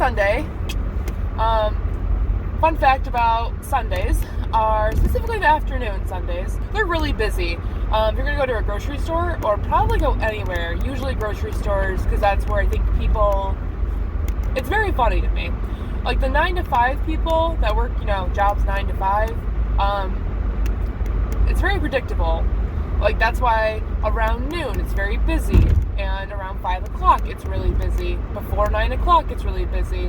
Sunday. Fun fact about Sundays are specifically the afternoon Sundays. They're really busy. If you're going to go to a grocery store or probably go anywhere, usually grocery stores, because that's where I think people, it's very funny to me. Like the 9 to 5 people that work, jobs 9 to 5, it's very predictable. Like that's why around noon it's very busy, and around 5 o'clock it's really busy. Before 9 o'clock it's really busy.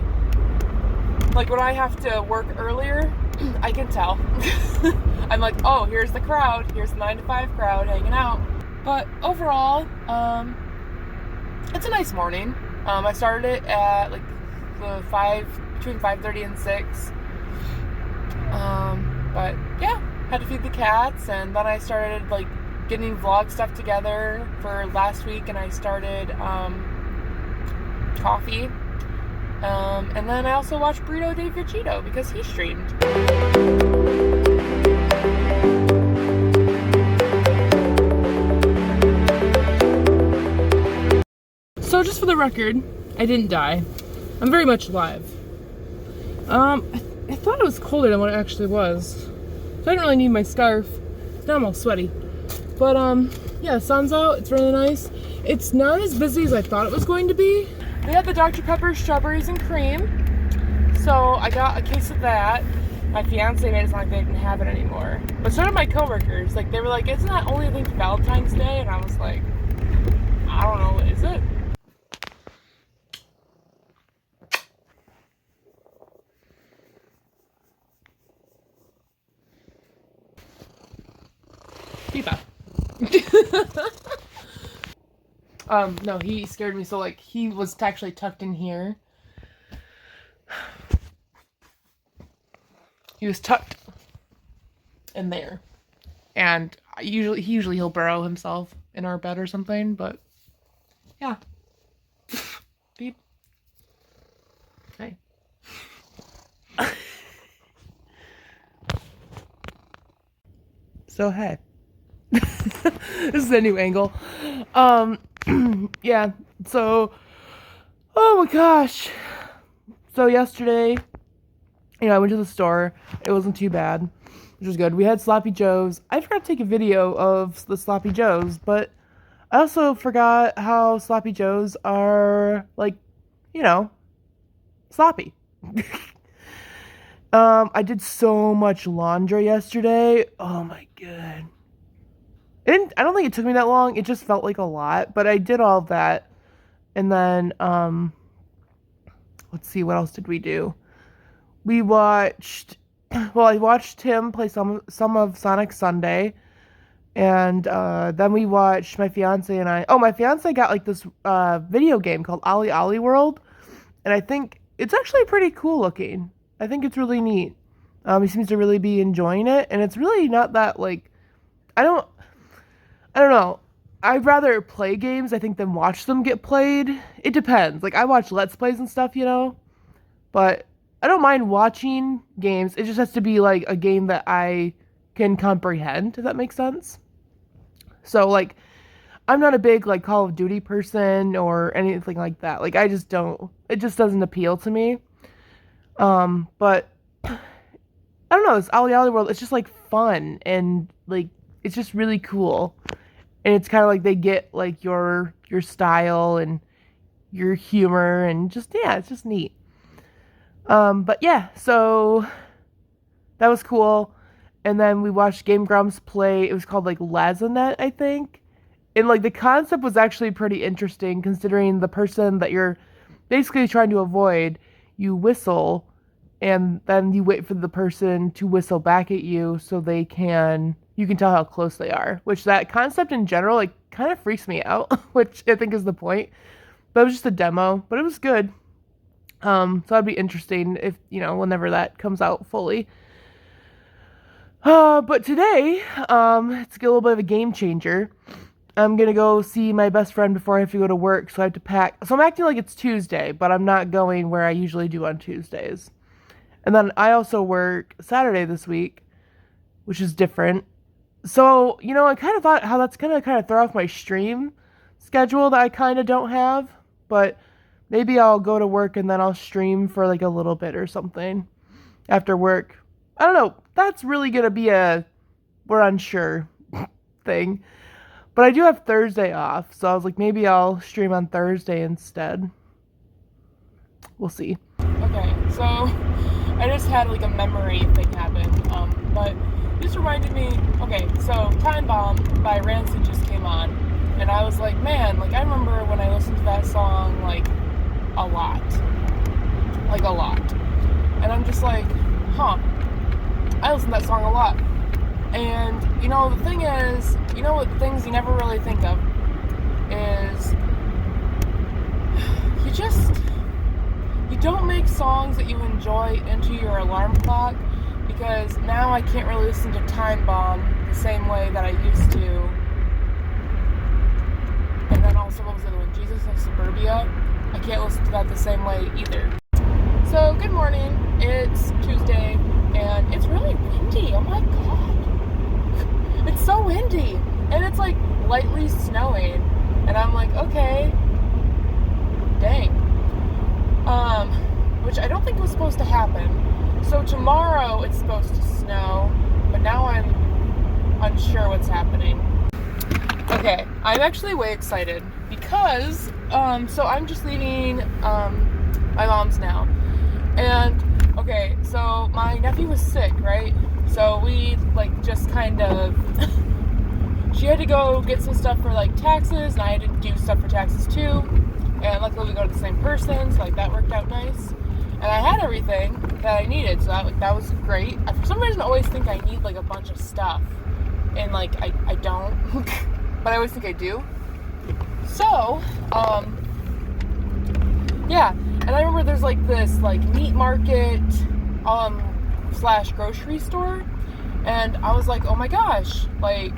Like when I have to work earlier, I can tell. I'm like, oh, here's the crowd. Here's the 9 to 5 crowd hanging out. But overall, it's a nice morning. I started it at like between 5:30 and 6. But yeah, had to feed the cats, and then I started like getting vlog stuff together for last week, and I started coffee. And then I also watched Burrito Dave Vegito because he streamed. So just for the record, I didn't die. I'm very much alive. I thought it was colder than what it actually was. So I didn't really need my scarf. Now I'm all sweaty. But yeah, the sun's out. It's really nice. It's not as busy as I thought it was going to be. They had the Dr. Pepper strawberries and cream, so I got a case of that. My fiance made it sound like they didn't have it anymore, but so did my coworkers. Like they were like, "Isn't that only I think Valentine's Day?" And I was like, "I don't know, is it?" Pipa. No, he scared me, so like he was actually tucked in here. He was tucked in there. And he'll burrow himself in our bed or something, but yeah. Beep. Hey. So hey. This is a new angle. Yeah, so, oh my gosh. So yesterday, I went to the store. It wasn't too bad, which was good. We had Sloppy Joes. I forgot to take a video of the Sloppy Joes, but I also forgot how Sloppy Joes are, like, sloppy. I did so much laundry yesterday. Oh my god. I don't think it took me that long. It just felt like a lot, but I did all of that. And then, let's see, what else did we do? I watched him play some of Sonic Sunday. And, then we watched my fiance and I. Oh, my fiance got like this, video game called Ollie Ollie World. And I think it's actually pretty cool looking. I think it's really neat. He seems to really be enjoying it. And it's really not that, like, I don't know. I'd rather play games, I think, than watch them get played. It depends. Like, I watch Let's Plays and stuff, But I don't mind watching games. It just has to be, like, a game that I can comprehend, if that makes sense. So, like, I'm not a big, like, Call of Duty person or anything like that. Like, I just don't. It just doesn't appeal to me. But I don't know. This Ollie Ollie World, it's just, like, fun. And, like, it's just really cool. And it's kind of like they get, like, your style and your humor and just, yeah, it's just neat. But yeah, so that was cool. And then we watched Game Grumps play, it was called, like, Lazanet, I think. And, like, the concept was actually pretty interesting considering the person that you're basically trying to avoid, you whistle, and then you wait for the person to whistle back at you so you can tell how close they are, which that concept in general, like, kind of freaks me out, which I think is the point. But it was just a demo, but it was good. So that'd be interesting if, whenever that comes out fully. But today, it's a little bit of a game changer. I'm gonna go see my best friend before I have to go to work, so I have to pack. So I'm acting like it's Tuesday, but I'm not going where I usually do on Tuesdays. And then I also work Saturday this week, which is different. So, I kind of thought how that's gonna kind of throw off my stream schedule that I kind of don't have, but maybe I'll go to work and then I'll stream for like a little bit or something after work. I don't know. That's really going to be a we're unsure thing. But I do have Thursday off, so I was like, maybe I'll stream on Thursday instead. We'll see. Okay, so I just had like a memory thing happen, but this reminded me, okay, so Time Bomb by Rancid just came on, and I was like, man, like I remember when I listened to that song, like, a lot. And I'm just like, huh, I listened to that song a lot. And, you know, the thing is, you know what things you never really think of is you don't make songs that you enjoy into your alarm clock, because now I can't really listen to Time Bomb the same way that I used to. And then also, what was the other one? Jesus of Suburbia. I can't listen to that the same way either. So, good morning. It's Tuesday, and it's really windy. Oh my god. It's so windy. And it's like lightly snowing. And I'm like, okay. Dang. Which I don't think was supposed to happen. So tomorrow it's supposed to snow, but now I'm unsure what's happening. Okay, I'm actually way excited because, so I'm just leaving, my mom's now. And, okay, so my nephew was sick, right? So we, like, just kind of, she had to go get some stuff for, like, taxes, and I had to do stuff for taxes too. And luckily we go to the same person, so like that worked out nice. And I had everything that I needed, so that was great. I, for some reason, I always think I need like a bunch of stuff, and like I don't, but I always think I do. So, yeah. And I remember there's like this like meat market, / grocery store, and I was like, oh my gosh, like,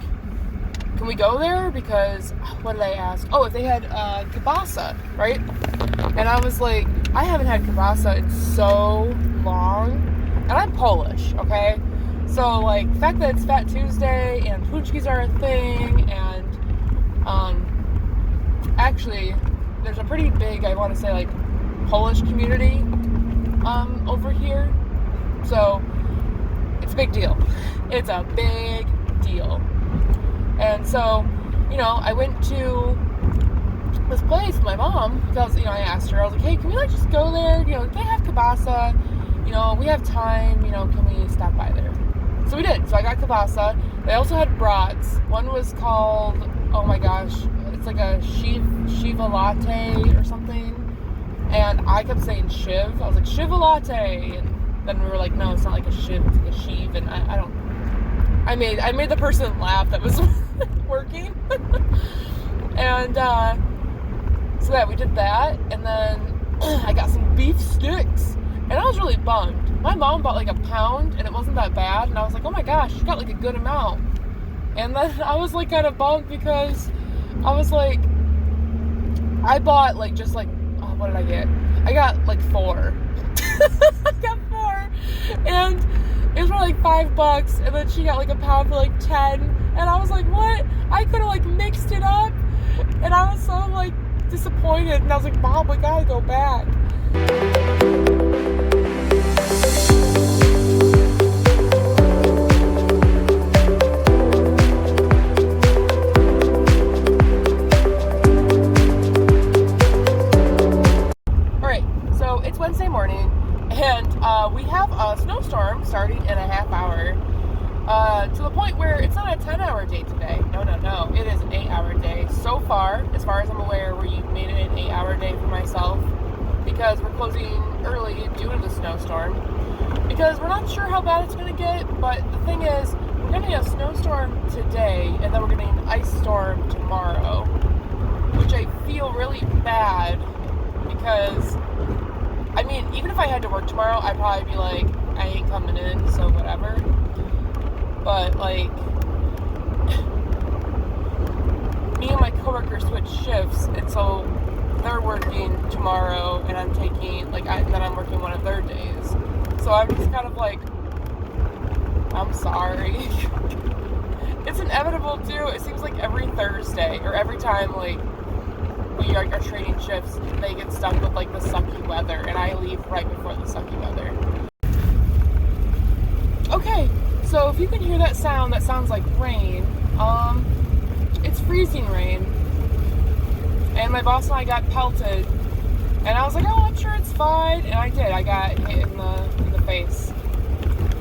can we go there? Because, what did I ask? Oh, if they had kielbasa, right? And I was like, I haven't had kielbasa in so long. And I'm Polish, okay? So, like, the fact that it's Fat Tuesday and poochkies are a thing, and actually, there's a pretty big, I want to say, like, Polish community over here. So, it's a big deal. It's a big deal. And so, you know, I went to this place with my mom because, you know, I asked her, I was like, hey, can we, like, just go there? You know, they have kielbasa. You know, we have time. You know, can we stop by there? So we did. So I got kielbasa. They also had brats. One was called, oh my gosh, it's like a Shiva latte or something. And I kept saying Shiv. I was like, Shiva latte. And then we were like, no, it's not like a Shiv, it's like a Shiv. And I don't. I made the person laugh that was working. And so yeah, we did that, and then I got some beef sticks, and I was really bummed. My mom bought like a pound, and it wasn't that bad, and I was like, oh my gosh, she got like a good amount. And then I was like kind of bummed because I was like, I bought like just like, oh, what did I get? I got like 4. I got 4, and it was probably like $5, and then she got like a pound for like 10, and I was like, what? I could have like mixed it up, and I was so like disappointed, and I was like, Mom, we gotta go back. Alright, so it's Wednesday morning, and we have a snowstorm starting in a half hour, to the point where it's not a 10-hour day today. No. It is an 8-hour day. So far as I'm aware, we made it an 8-hour day for myself because we're closing early due to the snowstorm. Because we're not sure how bad it's going to get, but the thing is, we're getting a snowstorm today, and then we're getting an ice storm tomorrow, which I feel really bad because, I mean, even if I had to work tomorrow, I'd probably be like, I ain't coming in, so whatever. But, like, me and my coworker switch shifts, and so they're working tomorrow, and I'm taking, like, then I'm working one of their days. So I'm just kind of like, I'm sorry. It's inevitable, too. It seems like every Thursday, or every time, like, we are trading shifts, they get stuck with like the sucky weather, and I leave right before the sucky weather. Okay, so if you can hear that sounds like rain. It's freezing rain, and my boss and I got pelted, and I was like, oh, I'm sure it's fine, and I did. I got hit in the face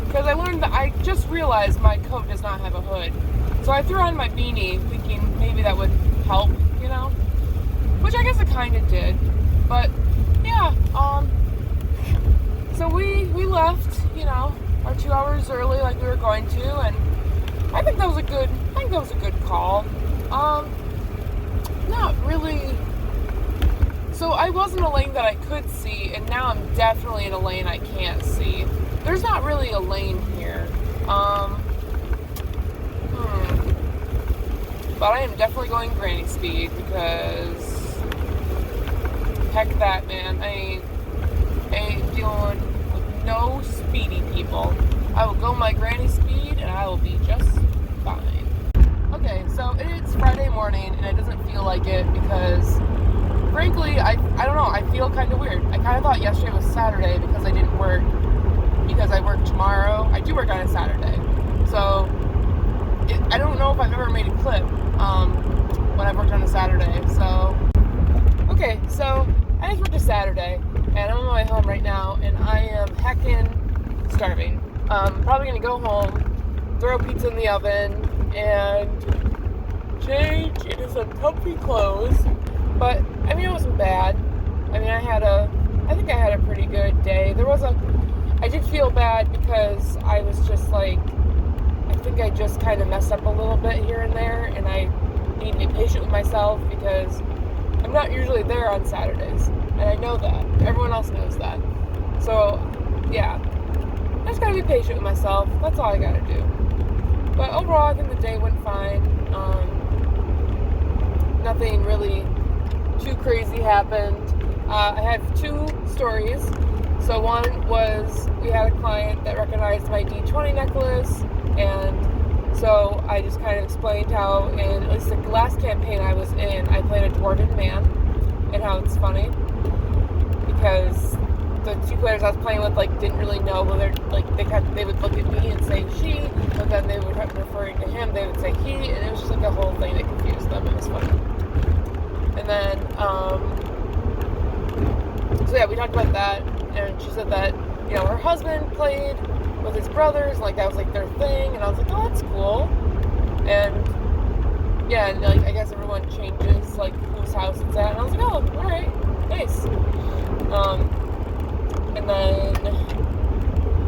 because I just realized my coat does not have a hood, so I threw on my beanie thinking maybe that would help, you know, which I guess it kind of did. But yeah, so we left, you know, our 2 hours early like we were going to, and I think that was a good call. Not really. So I was in a lane that I could see, and now I'm definitely in a lane I can't see. There's not really a lane here. But I am definitely going granny speed because heck that, man. I ain't dealing with no speedy people. I will go my granny speed and I will be just fine. Okay, so it's Friday morning and it doesn't feel like it because frankly, I don't know, I feel kind of weird. I kind of thought yesterday was Saturday because I didn't work, because I work tomorrow. I do work on a Saturday. So I don't know if I've ever made a clip when I've worked on a Saturday. So, okay, so I just worked a Saturday and I'm on my way home right now and I am heckin' starving. Probably gonna go home, throw pizza in the oven, and change into some comfy clothes. But I mean, it wasn't bad. I mean, I think I had a pretty good day. I did feel bad because I was just like, I think I just kind of messed up a little bit here and there, and I need to be patient with myself because I'm not usually there on Saturdays, and I know that. Everyone else knows that. So, yeah. I just gotta be patient with myself. That's all I gotta do. But overall, I think the day went fine. Nothing really too crazy happened. I have two stories. So one was we had a client that recognized my D20 necklace, and so I just kind of explained how in at least the last campaign I was in, I played a dwarven man, and how it's funny because the two players I was playing with didn't really know whether they would look at me and say she, but then they would referring to him, they would say he, and it was just a whole thing that confused them. It was funny. And then so yeah, we talked about that, and she said that her husband played with his brothers, and that was their thing, and I was like, oh, that's cool. And yeah, and I guess everyone changes whose house it's at, and I was like, oh, all right, nice. And then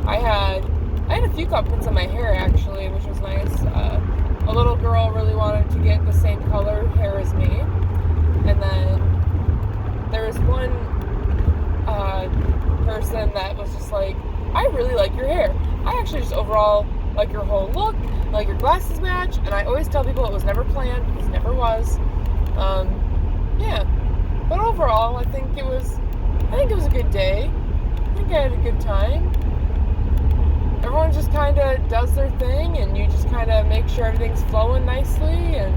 I had a few compliments on my hair actually, which was nice. A little girl really wanted to get the same color hair as me, and then there was one person that was just like, I really like your hair. I actually just overall like your whole look, like your glasses match, and I always tell people it was never planned because it never was. Yeah, but overall, I think it was a good day. I think I had a good time. Everyone just kind of does their thing, and you just kind of make sure everything's flowing nicely, and